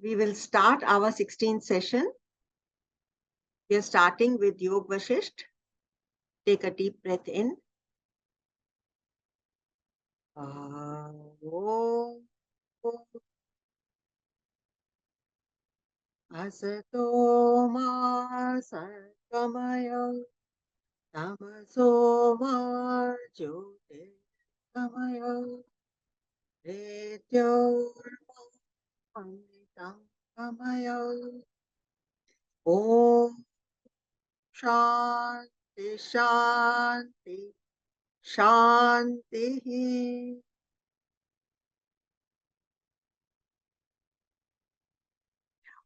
we will start our 16th session. We are starting with Yog Vashisht. Take a deep breath in. Asato ma satgamaya tamaso ma jyotirgamaya mrityorma amritam gamaya. Om Shanti Shanti Shanti.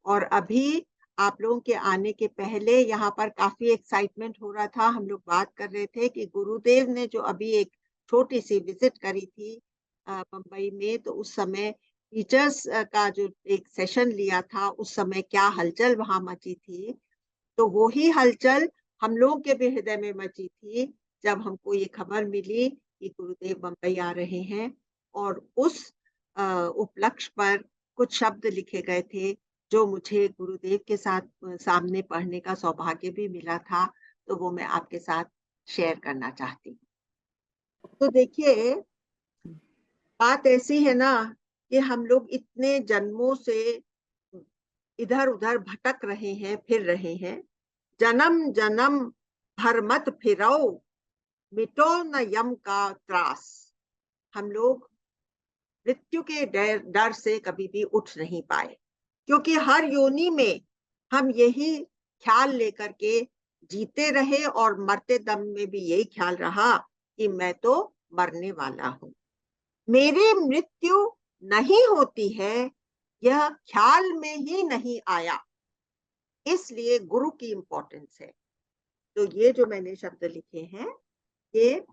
और अभी आप लोगों के आने के पहले यहाँ पर काफी एक्साइटमेंट हो रहा था। हम लोग बात कर रहे थे कि गुरुदेव ने जो अभी एक छोटी सी विजिट करी थी मुंबई में, तो उस समय टीचर्स का जो एक सेशन लिया था, उस समय क्या हलचल वहां मची थी। तो वो ही हलचल हम लोगों के भी हृदय में मची थी जब हमको ये खबर मिली कि गुरुदेव मुंबई आ रहे हैं। और उस उपलक्ष्य पर कुछ शब्द लिखे गए थे जो मुझे गुरुदेव के साथ सामने पढ़ने का सौभाग्य भी मिला था, तो वो मैं आपके साथ शेयर करना चाहती हूँ। तो देखिए, बात ऐसी है ना कि हम लोग इतने जन्मों से इधर उधर भटक रहे हैं, फिर रहे हैं। जन्म जन्म भर मत फिरो, मिटो न यम का त्रास। हम लोग मृत्यु के डर से कभी भी उठ नहीं पाए, क्योंकि हर योनि में हम यही ख्याल लेकर के जीते रहे और मरते दम में भी यही ख्याल रहा कि मैं तो मरने वाला हूँ, मेरी मृत्यु नहीं होती है, यह ख्याल में ही नहीं आया। इसलिए गुरु की इंपॉर्टेंस है। तो ये जो मैंने शब्द लिखे हैं, ये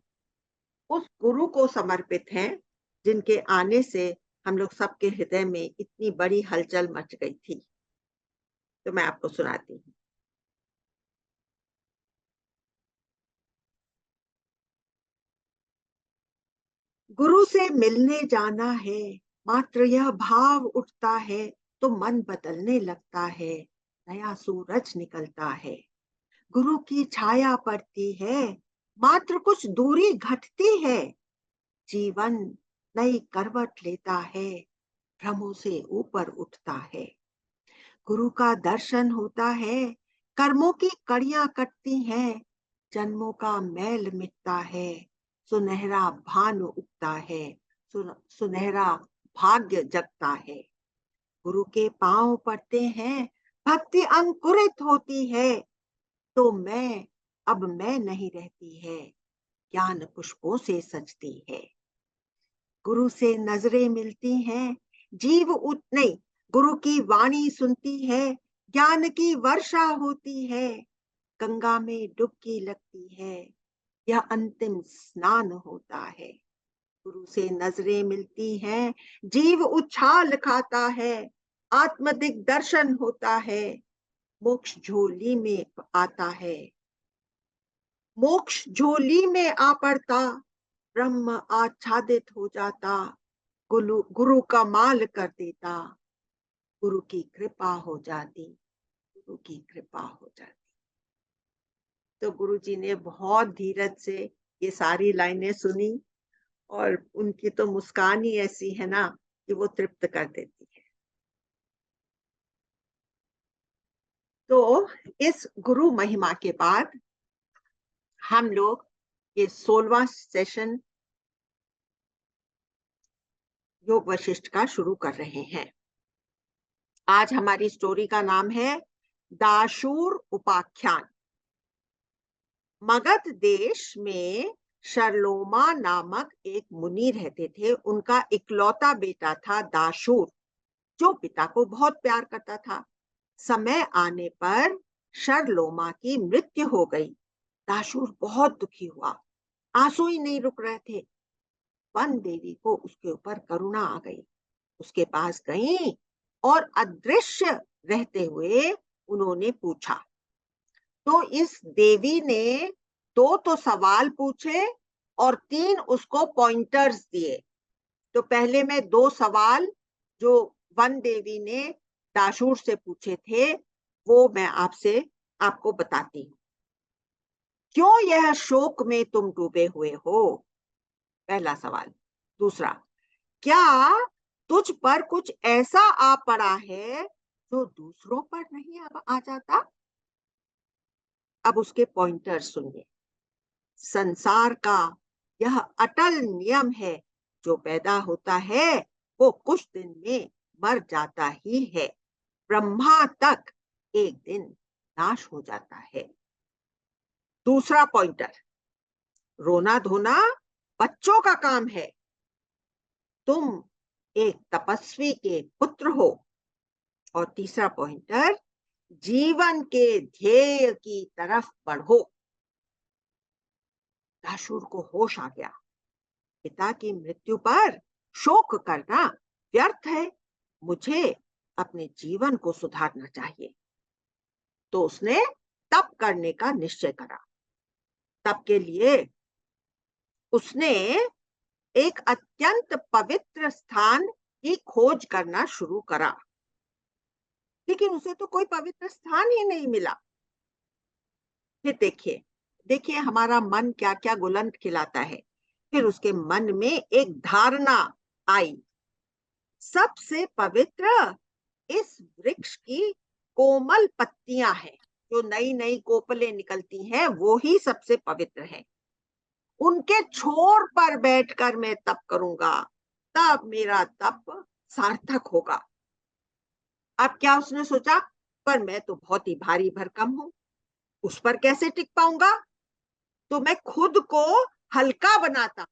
उस गुरु को समर्पित हैं जिनके आने से हम लोग सबके हृदय में इतनी बड़ी हलचल मच गई थी। तो मैं आपको सुनाती हूँ। गुरु से मिलने जाना है, मात्र यह भाव उठता है तो मन बदलने लगता है, नया सूरज निकलता है। गुरु की छाया पड़ती है, मात्र कुछ दूरी घटती है, जीवन नई करवट लेता है, भ्रमों से ऊपर उठता है। गुरु का दर्शन होता है, कर्मों की कड़ियां कटती हैं, जन्मों का मैल मिटता है, सुनहरा भानु उगता है, सुनहरा भाग्य जगता है। गुरु के पांव पड़ते हैं, भक्ति अंकुरित होती है, तो अब मैं नहीं रहती है, ज्ञान पुष्पों से सजती है। गुरु से नजरें मिलती हैं, जीव नहीं, गुरु की वाणी सुनती है, ज्ञान की वर्षा होती है, गंगा में डुबकी लगती है, यह अंतिम स्नान होता है। गुरु से नजरें मिलती हैं, जीव उछाल खाता है, आत्म दिग्दर्शन होता है, मोक्ष झोली में आता है, मोक्ष झोली में आ पड़ता, ब्रह्म आच्छादित हो जाता, गुरु का माल कर देता, गुरु की कृपा हो जाती, गुरु की कृपा हो जाती। तो गुरु जी ने बहुत धीरज से ये सारी लाइनें सुनी और उनकी तो मुस्कान ही ऐसी है ना कि वो तृप्त कर देती है। तो इस गुरु महिमा के बाद हम लोग ये 16वां सेशन योग वशिष्ठ का शुरू कर रहे हैं। आज हमारी स्टोरी का नाम है दाशूर उपाख्यान। मगध देश में शर्लोमा नामक एक मुनि रहते थे। उनका इकलौता बेटा था दाशूर, जो पिता को बहुत प्यार करता था। समय आने पर शर्लोमा की मृत्यु हो गई। दाशूर बहुत दुखी हुआ, आंसू ही नहीं रुक रहे थे। वन देवी को उसके ऊपर करुणा आ गई, उसके पास गई और अदृश्य रहते हुए उन्होंने पूछा। तो इस देवी ने दो तो सवाल पूछे और 3 उसको पॉइंटर्स दिए। तो पहले मैं 2 सवाल जो वन देवी ने दाशूर से पूछे थे, वो मैं आपको बताती हूँ। क्यों यह शोक में तुम डूबे हुए हो? पहला सवाल। दूसरा, क्या तुझ पर कुछ ऐसा आ पड़ा है जो दूसरों पर नहीं आ जाता? अब उसके पॉइंटर सुनिए। संसार का यह अटल नियम है, जो पैदा होता है वो कुछ दिन में मर जाता ही है। ब्रह्मा तक एक दिन नाश हो जाता है। दूसरा पॉइंटर, रोना धोना बच्चों का काम है। तुम एक तपस्वी के पुत्र हो। और तीसरा पॉइंटर, जीवन के ध्येय की तरफ बढ़ो। दाशूर को होश आ गया। पिता की मृत्यु पर शोक करना व्यर्थ है। मुझे अपने जीवन को सुधारना चाहिए। तो उसने तप करने का निश्चय करा। तप के लिए उसने एक अत्यंत पवित्र स्थान की खोज करना शुरू करा, लेकिन उसे तो कोई पवित्र स्थान ही नहीं मिला। फिर देखिए देखिए हमारा मन क्या क्या गुलंत खिलाता है। फिर उसके मन में एक धारणा आई, सबसे पवित्र इस वृक्ष की कोमल पत्तियां हैं, जो नई नई कोपलें निकलती हैं, वो ही सबसे पवित्र है। उनके छोर पर बैठकर मैं तप करूंगा, तब मेरा तप सार्थक होगा। अब क्या उसने सोचा, पर मैं तो बहुत ही भारी भरकम हूं, उस पर कैसे टिक पाऊंगा? तो मैं खुद को हल्का बनाता।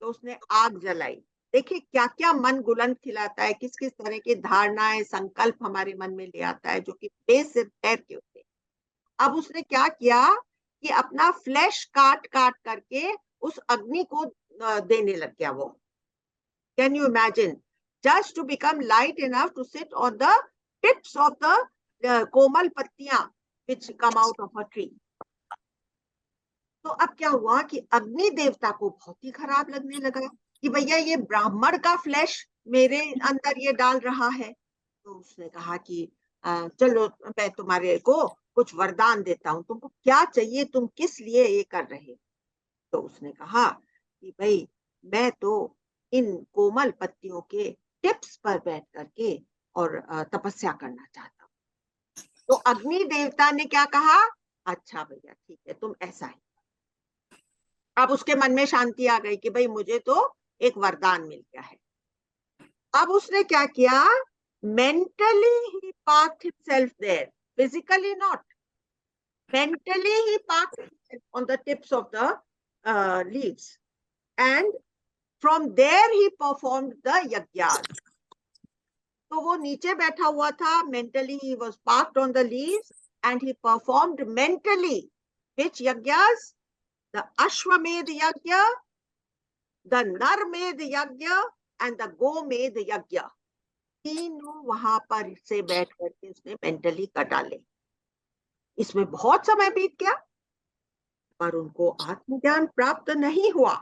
तो उसने आग जलाई। देखिए क्या क्या मन गुलन खिलाता है, किस किस तरह की धारणाएं संकल्प हमारे मन में ले आता है, जो कि बेस से पैर के होते हैं। अब उसने क्या किया कि अपना फ्लैश काट काट करके उस अग्नि को देने लग गया वो। Can you imagine, just to become light enough to sit on the tips of the कोमल पत्तियां which come out of a tree. तो अब क्या हुआ कि अग्नि देवता को बहुत ही खराब लगने लगा कि भैया ये ब्राह्मण का फ्लैश मेरे अंदर ये डाल रहा है। तो उसने कहा कि चलो मैं तुम्हारे को कुछ वरदान देता हूँ, तुमको क्या चाहिए, तुम किस लिए ये कर रहे हो? तो उसने कहा कि भाई मैं तो इन कोमल पत्तियों के टिप्स पर बैठ करके और तपस्या करना चाहता हूँ। तो अग्नि देवता ने क्या कहा, अच्छा भैया ठीक है, तुम ऐसा ही। अब उसके मन में शांति आ गई कि भाई मुझे तो एक वरदान मिल गया है। अब उसने क्या किया, mentally he parked himself there, physically not, mentally he parked on the tips of the leaves and from there he performed the यज्ञास। तो वो नीचे बैठा हुआ था, mentally he was parked on the leaves and he performed mentally which यज्ञास, the Ashwamedha yagya, the नरमेध यज्ञ and the Gomedha यज्ञ। तीनों वहां पर से बैठ करके उसने मेंटली कर डाले। इसमें बहुत समय बीत गया, पर उनको आत्मज्ञान प्राप्त नहीं हुआ।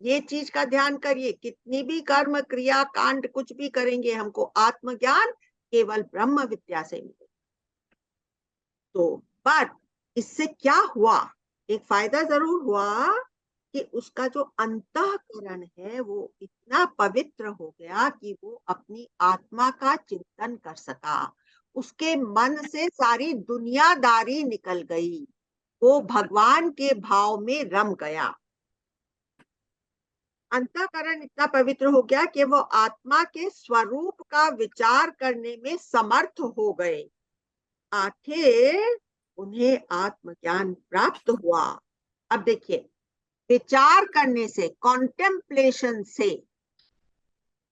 ये चीज का ध्यान करिए, कितनी भी कर्म क्रिया कांड कुछ भी करेंगे, हमको आत्मज्ञान केवल ब्रह्म विद्या से मिले। तो पर इससे क्या हुआ, एक फायदा जरूर हुआ कि उसका जो अंतःकरण है वो इतना पवित्र हो गया कि वो अपनी आत्मा का चिंतन कर सका। उसके मन से सारी दुनियादारी निकल गई, वो भगवान के भाव में रम गया। अंतःकरण इतना पवित्र हो गया कि वो आत्मा के स्वरूप का विचार करने में समर्थ हो गए। आखिर उन्हें आत्मज्ञान प्राप्त हुआ। अब देखिए, विचार करने से, कॉन्टेम्पलेशन से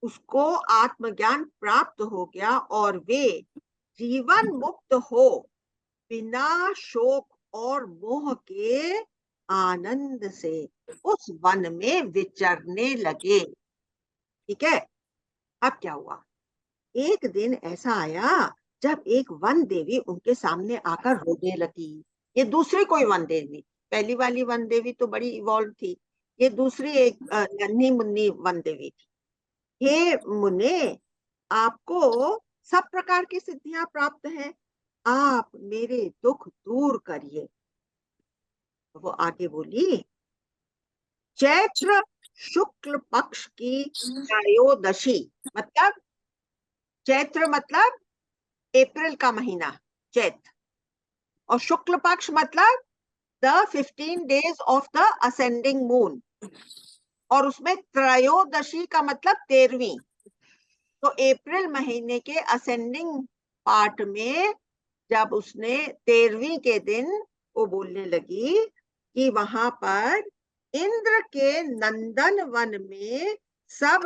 उसको आत्मज्ञान प्राप्त हो गया और वे जीवन मुक्त हो बिना शोक और मोह के आनंद से उस वन में विचरने लगे। ठीक है। अब क्या हुआ, एक दिन ऐसा आया जब एक वन देवी उनके सामने आकर रोने लगी। ये दूसरी कोई वन देवी, पहली वाली वन देवी तो बड़ी इवॉल्व थी, ये दूसरी एक नन्ही मुन्नी वन देवी थी। हे मुने, आपको सब प्रकार की सिद्धियां प्राप्त है, आप मेरे दुख दूर करिए। तो वो आगे बोली, चैत्र शुक्ल पक्ष की त्रयोदशी, मतलब चैत्र मतलब अप्रैल का महीना, चैत्र, और शुक्ल पक्ष मतलब the 15 days of the ascending moon, और उसमें त्रयोदशी का मतलब 13वीं। तो अप्रैल महीने के असेंडिंग पार्ट में जब उसने 13वीं के दिन वो बोलने लगी कि वहां पर इंद्र के नंदन वन में सब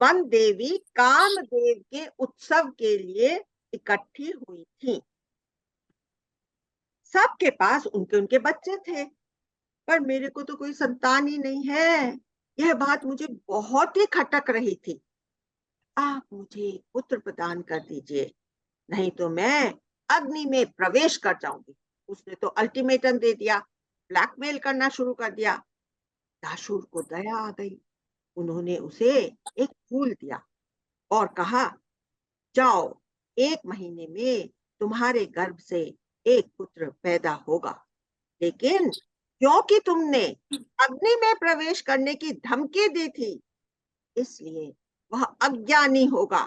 वन देवी कामदेव के उत्सव के लिए इकट्ठी हुई थी। सबके पास उनके उनके बच्चे थे, पर मेरे को तो कोई संतान ही नहीं है। यह बात मुझे बहुत ही खटक रही थी। आप मुझे एक पुत्र प्रदान कर दीजिए, नहीं तो मैं अग्नि में प्रवेश कर जाऊंगी। उसने तो अल्टीमेटम दे दिया, ब्लैकमेल करना शुरू कर दिया। दाशूर को दया आ गई, उन्होंने उसे एक फूल दिया और कहा, जाओ, 1 महीने में तुम्हारे गर्भ से एक पुत्र पैदा होगा, लेकिन क्योंकि तुमने अग्नि में प्रवेश करने की धमकी दी थी, इसलिए वह अज्ञानी होगा।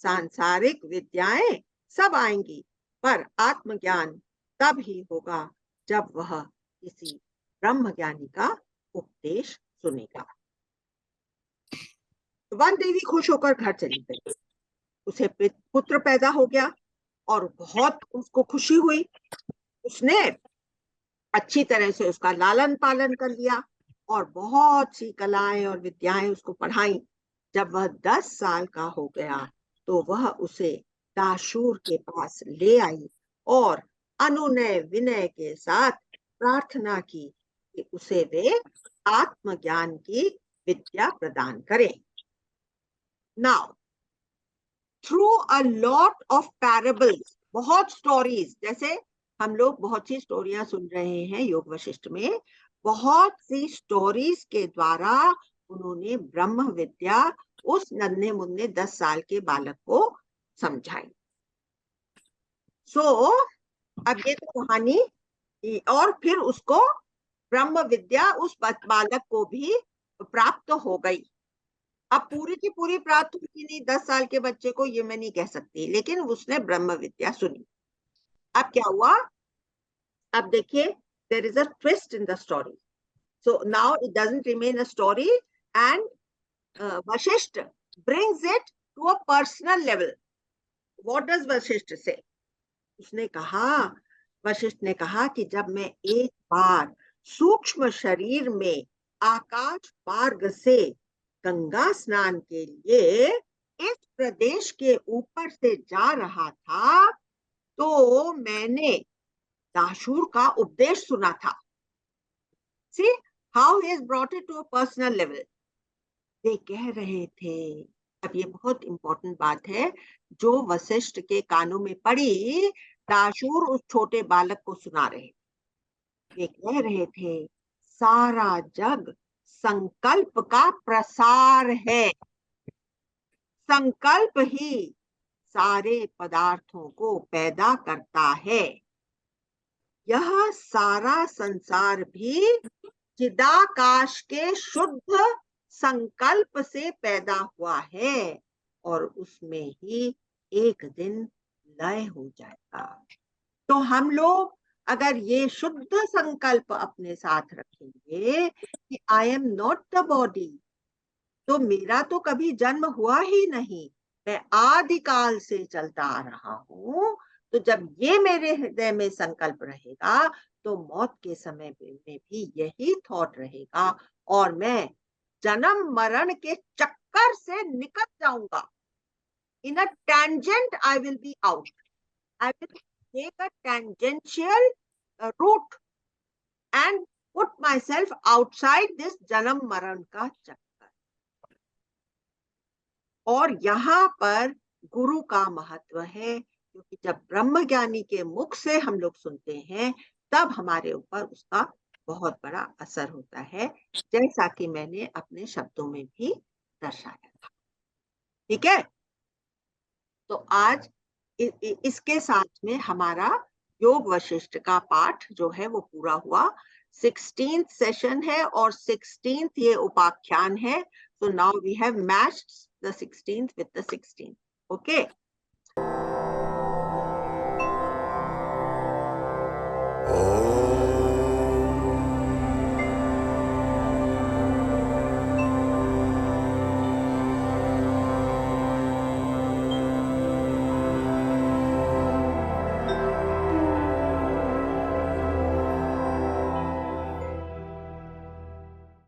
सांसारिक विद्याएं सब आएंगी, पर आत्मज्ञान तब ही होगा जब वह किसी ब्रह्म ज्ञानी का उपदेश सुनेगा। वन देवी खुश होकर घर चली गई, उसे पुत्र पैदा हो गया और बहुत उसको खुशी हुई। उसने अच्छी तरह से उसका लालन पालन कर लिया और बहुत सी कलाएं और विद्याएं उसको पढ़ाई। जब वह 10 साल का हो गया तो वह उसे दाशूर के पास ले आई और अनुनय विनय के साथ प्रार्थना की कि उसे वे आत्मज्ञान की विद्या प्रदान करें। Now through a lot of parables, बहुत स्टोरीज, जैसे हम लोग बहुत सी स्टोरियां सुन रहे हैं योग वशिष्ठ में, बहुत सी स्टोरीज के द्वारा उन्होंने ब्रह्म विद्या उस नन्हे मुन्ने 10 साल के बालक को समझाई। सो अब ये तो कहानी, और फिर उसको ब्रह्म विद्या उस बालक को भी प्राप्त हो गई। अब पूरी की पूरी प्राप्त हुई नहीं 10 साल के बच्चे को, ये मैं नहीं कह सकती, लेकिन उसने ब्रह्म विद्या सुनी। अब क्या हुआ, अब देखिए, there is a twist in the story. So now it doesn't remain a story, and Vashishtha brings it to a personal level. What does Vashishtha say? उसने कहा, वशिष्ठ ने कहा कि जब मैं एक बार सूक्ष्म शरीर में आकाश मार्ग से गंगा स्नान के लिए इस प्रदेश के ऊपर से जा रहा था, तो मैंने दाशूर का उपदेश सुना था। See how he has brought it to a personal level. वे कह रहे थे, अब ये बहुत इंपॉर्टेंट बात है जो वशिष्ठ के कानों में पड़ी, दाशूर उस छोटे बालक को सुना रहे। वे कह रहे थे, सारा जग संकल्प का प्रसार है, संकल्प ही सारे पदार्थों को पैदा करता है। यह सारा संसार भी चिदाकाश के शुद्ध संकल्प से पैदा हुआ है और उसमें ही एक दिन लय हो जाएगा। तो हम लोग अगर ये शुद्ध संकल्प अपने साथ रखेंगे कि I am not the body, तो मेरा तो कभी जन्म हुआ ही नहीं, मैं आदिकाल से चलता आ रहा हूं। तो जब ये मेरे हृदय में संकल्प रहेगा, तो मौत के समय में भी यही थॉट रहेगा और मैं जन्म मरण के चक्कर से निकल जाऊंगा। In a tangent I will be out, I will take a tangential route and put myself outside this जन्म मरण का चक्कर। और यहाँ पर गुरु का महत्व है, क्योंकि जब ब्रह्म ज्ञानी के मुख से हम लोग सुनते हैं, तब हमारे ऊपर उसका बहुत बड़ा असर होता है, जैसा कि मैंने अपने शब्दों में भी दर्शाया था। ठीक है। तो आज इसके साथ में हमारा योग वशिष्ठ का पाठ जो है वो पूरा हुआ। 16th सेशन है और 16th ये उपाख्यान है। So now we have matched the 16th with the 16th. Okay.